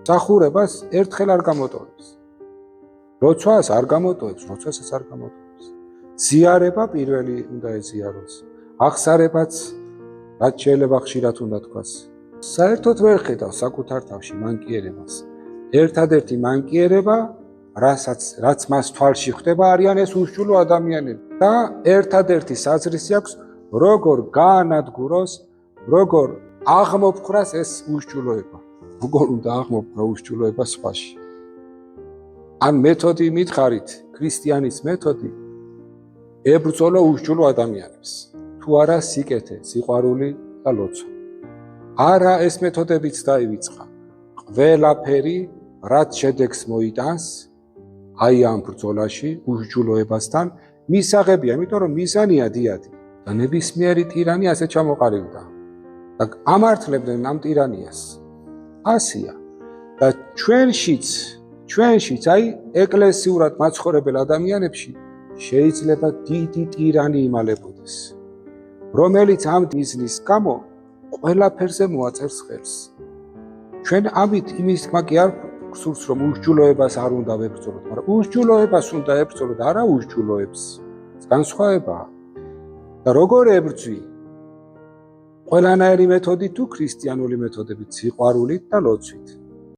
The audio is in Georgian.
მსახურებას ერთხელ არ გამოტოვებს. როცვას არ გამოტოვებს, როცვასაც არ გამოტოვებს. ზიარება პირველი უნდა ეზიაროს. აღსარებაც რაც შეიძლება ხშირად უნდა თქვას. საერთოდ ვერ ხედავ საკუთარ თავში მანკიერებას. ერთადერთი მანკიერება, რაც მას თვალში ხვდება, არიან ეს უშვილო ადამიანები. და ერთადერთი საზრისი აქვს, როგორ გაანადგუროს, როგორ აღმოფხრას ეს უშვილოება. როგორ უნდა აღმოფხრა უშვილოება სხვაში. ან მეთოდი მითხარით, ქრისტიანის მეთოდი ებრძოლო უშვილო ადამიანებს. თუ არა სიკეთე, სიყვარული და ლოცვა. არა ეს მეთოდებიც დაივიწყა. ყველაფერი რაც შედეგს მოიტანს აი ამ ბრძოლაში უშვილოებასთან მისაღებია, იმიტომ რომ მიზანია დიადი და ნებისმიერი ტირანი ასე ჩამოყალიბდა და ამართლებდნენ ამ ტირანიას. ასია და ჩვენშიც აი ეკლესიურად მაცხოვრებელ ადამიანებში შეიძლება დიდი ტირანი იმალებოდეს, რომელიც ამ მიზნის გამო ყველაფერზე მოაწერს ხელს. ჩვენ ამით იმის თქმა კი არ გსურს, რომ უშვილოებას არ უნდა ვებრძოლოთ, მაგრამ უშვილოებას უნდა ებრძოლოთ, არა უშვილოებს. განსხვავებაა. და როგორ ებრძვი? ყველანაირი მეთოდით თუ ქრისტიანული მეთოდებით, სიყვარულით და ლოცვით.